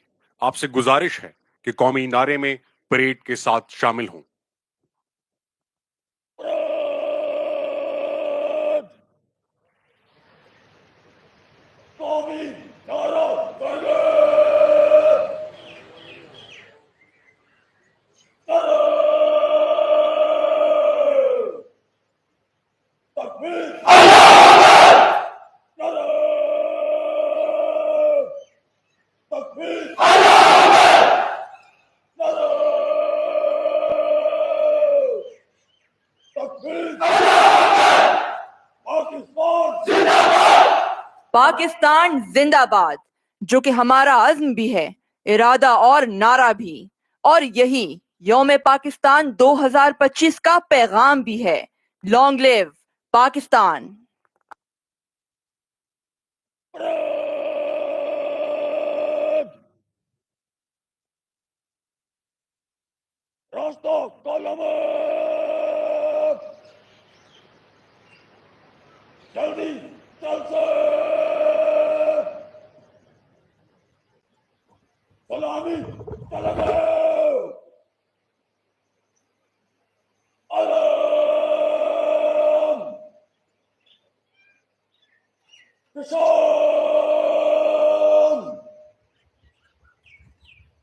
آپ سے گزارش ہے کہ قومی نعرے میں پریڈ کے ساتھ شامل ہوں. قومی نعرہ پہلے تکبیر تکبیر تکبیر پاکستان زندہ باد، جو کہ ہمارا عزم بھی ہے، ارادہ اور نعرہ بھی، اور یہی یوم پاکستان 2025 کا پیغام بھی ہے. لانگ لیو پاکستان. راستہ قلم جلدی چل سے غلامی طلب علم کشان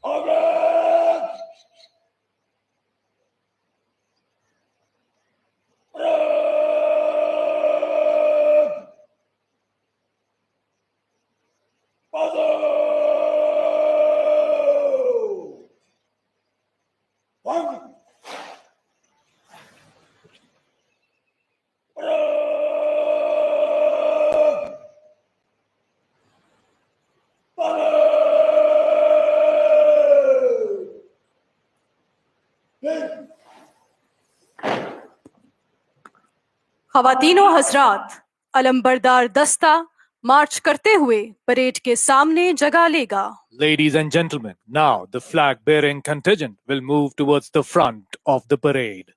آگے خواتین و حضرات، علم بردار دستہ مارچ کرتے ہوئے پریڈ کے سامنے جگہ لے گا. Ladies and gentlemen, now the flag-bearing contingent will move towards the front of the parade.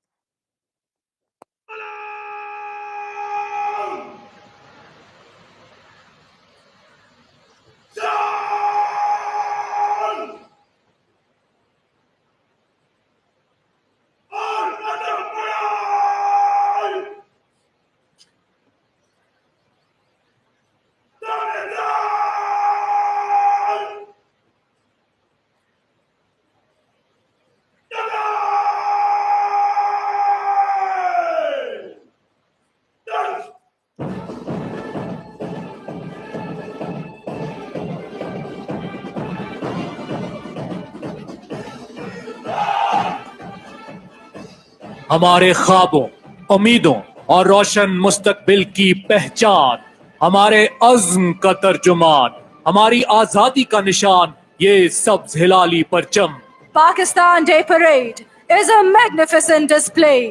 ہمارے خوابوں، امیدوں اور روشن مستقبل کی پہچان، ہمارے عزم کا ترجمان، ہماری آزادی کا نشان، یہ سبز ہلالی پرچم. Pakistan Day Parade is a magnificent display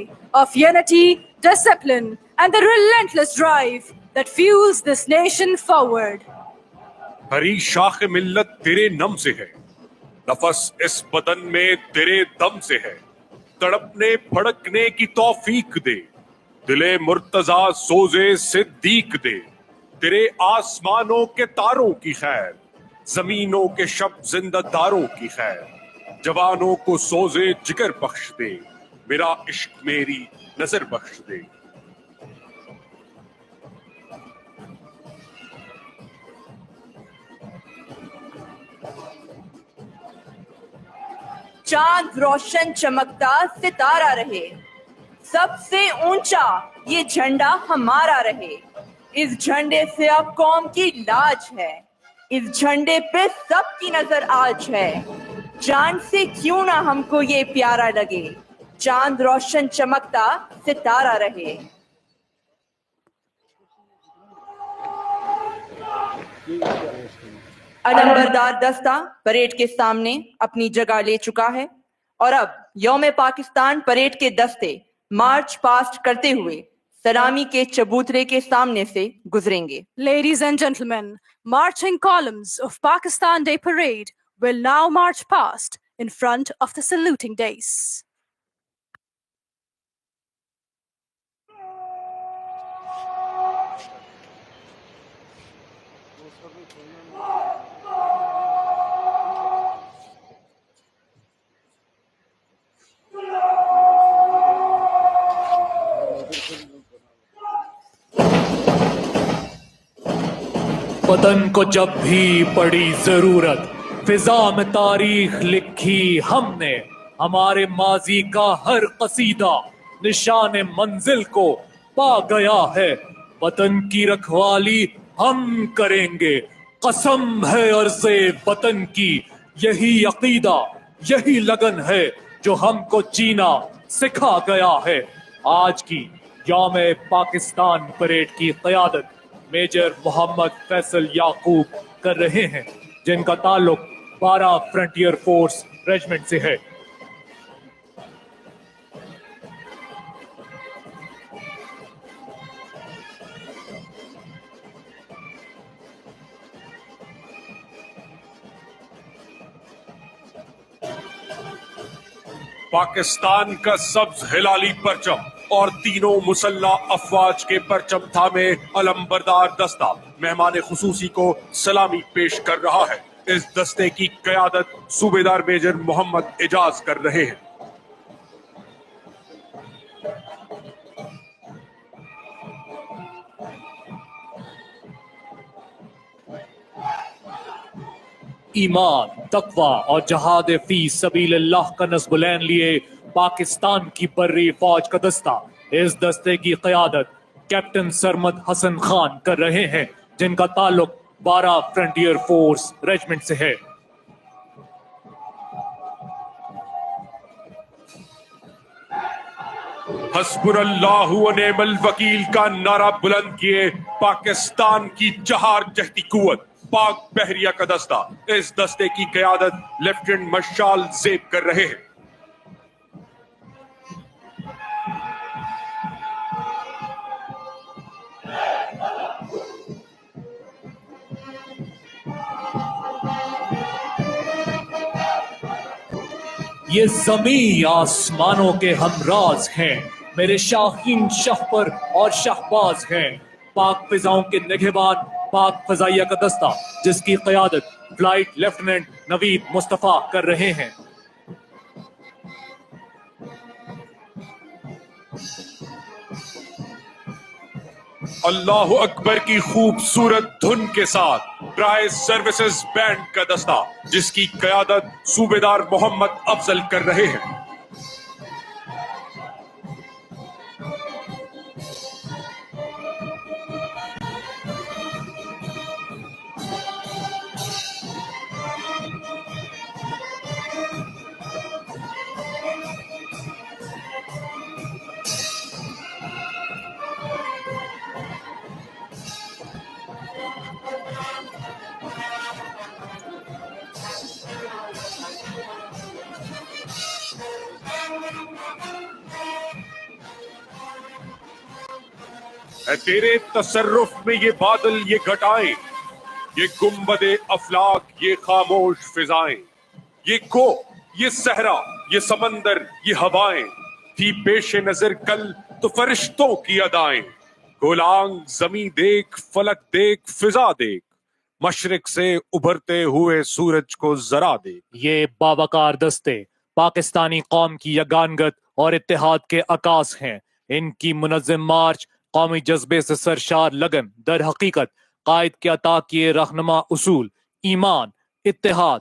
of unity, discipline, and the relentless drive that fuels this nation forward. ہری شاخ ملت تیرے نم سے ہے، نفس اس بدن میں تیرے دم سے ہے. تڑپنے پھڑکنے کی توفیق دے، دل مرتضیٰ سوزے صدیق دے. تیرے آسمانوں کے تاروں کی خیر، زمینوں کے شب زندہ داروں کی خیر. جوانوں کو سوزے جگر بخش دے، میرا عشق میری نظر بخش دے. چاند روشن چمکتا ستارہ رہے، سب سے اونچا یہ جھنڈا ہمارا رہے، اس جھنڈے سے اب قوم کی لاج ہے، اس جھنڈے پہ سب کی نظر آج ہے، جان سے کیوں نہ ہم کو یہ پیارا لگے، چاند روشن چمکتا ستارہ رہے۔ علمبردار دستہ پریڈ کے سامنے اپنی جگہ لے چکا ہے اور اب یوم پاکستان پریڈ کے دستے مارچ پاسٹ کرتے ہوئے سلامی کے چبوترے کے سامنے سے گزریں گے۔ Ladies and gentlemen, marching columns of Pakistan Day Parade will now march past in front of the saluting dais. وطن کو جب بھی پڑی ضرورت، فضا میں تاریخ لکھی ہم نے، ہمارے ماضی کا ہر قصیدہ نشان منزل کو پا گیا ہے، وطن کی رکھوالی ہم کریں گے، قسم ہے عرض وطن کی، یہی عقیدہ یہی لگن ہے جو ہم کو جینا سکھا گیا ہے۔ آج کی یوم پاکستان پریڈ کی قیادت میجر محمد فیصل یعقوب کر رہے ہیں، جن کا تعلق 12 فرنٹیئر فورس ریجمنٹ سے ہے۔ پاکستان کا سبز ہلالی پرچم اور تینوں مسلح افواج کے پرچم تھامے علمبردار دستہ مہمان خصوصی کو سلامی پیش کر رہا ہے۔ اس دستے کی قیادت صوبیدار میجر محمد اعجاز کر رہے ہیں۔ ایمان، تقوی اور جہاد فی سبیل اللہ کا نصب العین لیے پاکستان کی بری فوج کا دستہ، اس دستے کی قیادت کیپٹن سرمد حسن خان کر رہے ہیں، جن کا تعلق 12 فرنٹیئر فورس ریجمنٹ سے ہے۔ حسبنا اللہ و نعم الوکیل کا نعرہ بلند کیے پاکستان کی چہار جہتی قوت پاک بحریہ کا دستہ، اس دستے کی قیادت لیفٹیننٹ مشال زیب کر رہے ہیں۔ یہ زمین آسمانوں کے ہمراز ہیں، میرے شاہین شہ پر اور شہباز ہیں، پاک فضاؤں کے نگہبان پاک فضائیہ کا دستہ، جس کی قیادت فلائٹ لیفٹیننٹ نوید مصطفیٰ کر رہے ہیں۔ اللہ اکبر کی خوبصورت دھن کے ساتھ ٹرائی سروسز بینڈ کا دستہ، جس کی قیادت صوبیدار محمد افضل کر رہے ہیں۔ اے تیرے تصرف میں یہ بادل یہ گھٹائیں، یہ گنبد افلاک یہ خاموش فضائیں، یہ کو یہ صحرا یہ سمندر یہ ہوائیں، تھی پیش نظر کل تو فرشتوں کی ادائیں، گولانگ زمیں دیکھ فلک دیکھ فضا دیکھ، مشرق سے ابھرتے ہوئے سورج کو ذرا دیکھ۔ یہ باوقار دستے پاکستانی قوم کی یگانگت اور اتحاد کے عکاس ہیں، ان کی منظم مارچ قومی جذبے سے سرشار لگن در حقیقت قائد کے عطا کیے رہنما اصول ایمان، اتحاد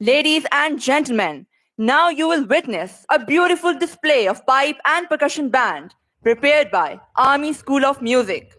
Ladies and gentlemen, now you will witness a beautiful display of pipe and percussion band prepared by Army School of Music.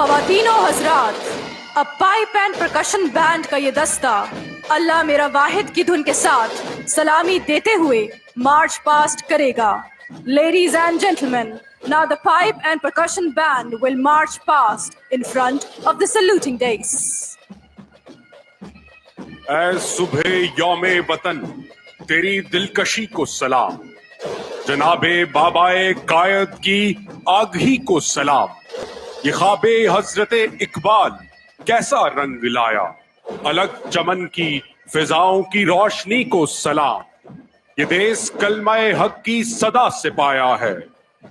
خواتین و حضرات، اب پائپ اینڈ پرکشن بینڈ کا یہ دستہ اللہ میرا واحد کی دھن کے ساتھ سلامی دیتے ہوئے مارچ پاسٹ کرے گا. Ladies and gentlemen, now the pipe and percussion band will march past in front of the saluting dais. اے صبح یوم وطن تیری دلکشی کو سلام، جناب بابائے قائد کی آگہی کو سلام. یہ خواب حضرت اقبال کیسا رنگ لایا، الگ چمن کی فضاؤں کی روشنی کو سلام. یہ دیس کلمہ حق کی صدا سے پایا ہے،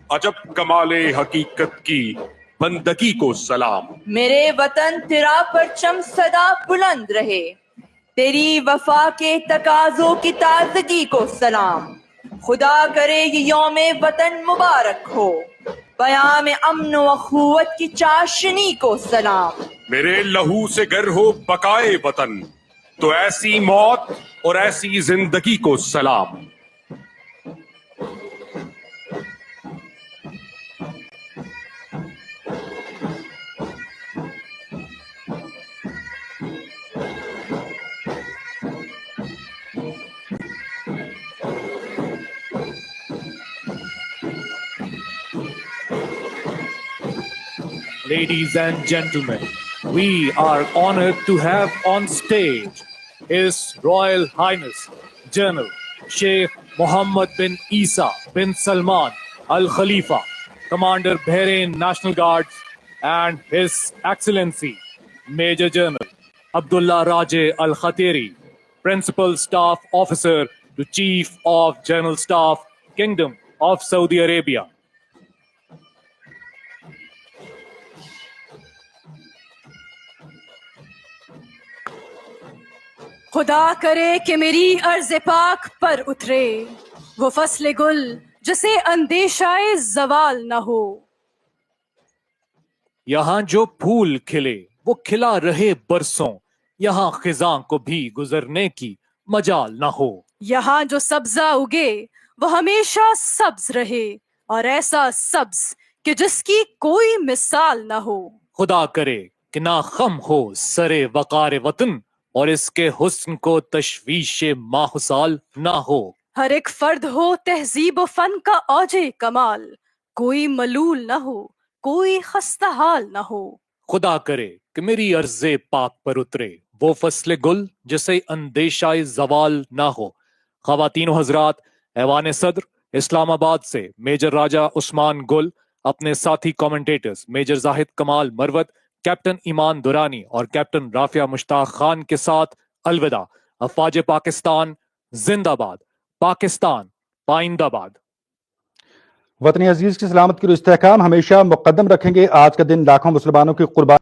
عجب کمال حقیقت کی بندگی کو سلام. میرے وطن تیرا پرچم سدا بلند رہے، تیری وفا کے تقاضوں کی تازگی کو سلام. خدا کرے یہ یوم وطن مبارک ہو، پیام امن و اخوت کی چاشنی کو سلام. میرے لہو سے گر ہو بقائے وطن، تو ایسی موت اور ایسی زندگی کو سلام. Ladies and gentlemen, we are honored to have on stage His Royal Highness General Sheikh Mohammed bin Isa bin Salman Al Khalifa, Commander Bahrain National Guards, and His Excellency Major General Abdullah Raje Al Khatiri, Principal Staff Officer to Chief of General Staff, Kingdom of Saudi Arabia. خدا کرے کہ میری عرض پاک پر اترے وہ فصل گل جسے اندیشہ زوال نہ ہو. یہاں جو پھول کھلے وہ کھلا رہے برسوں، یہاں خزاں کو بھی گزرنے کی مجال نہ ہو. یہاں جو سبزہ اگے وہ ہمیشہ سبز رہے، اور ایسا سبز کہ جس کی کوئی مثال نہ ہو. خدا کرے کہ نہ خم ہو سرے وقار وطن، اور اس کے حسن کو تشویش ماحصال نہ ہو. ہر ایک فرد ہو تہذیب و فن کا اوج کمال، کوئی ملول نہ ہو، کوئی خستہ حال نہ ہو. خدا کرے کہ میری عرض پاک پر اترے وہ فصل گل جسے اندیشہ زوال نہ ہو. خواتین و حضرات، ایوان صدر اسلام آباد سے میجر راجہ عثمان گل اپنے ساتھی کومنٹیٹرز میجر زاہد کمال مروت، کیپٹن ایمان دورانی اور کیپٹن رافعہ مشتاق خان کے ساتھ الوداع. افواج پاکستان زندہ باد، پاکستان پائندہ باد. وطن عزیز کی سلامت کی استحکام ہمیشہ مقدم رکھیں گے. آج کا دن لاکھوں مسلمانوں کی قربانی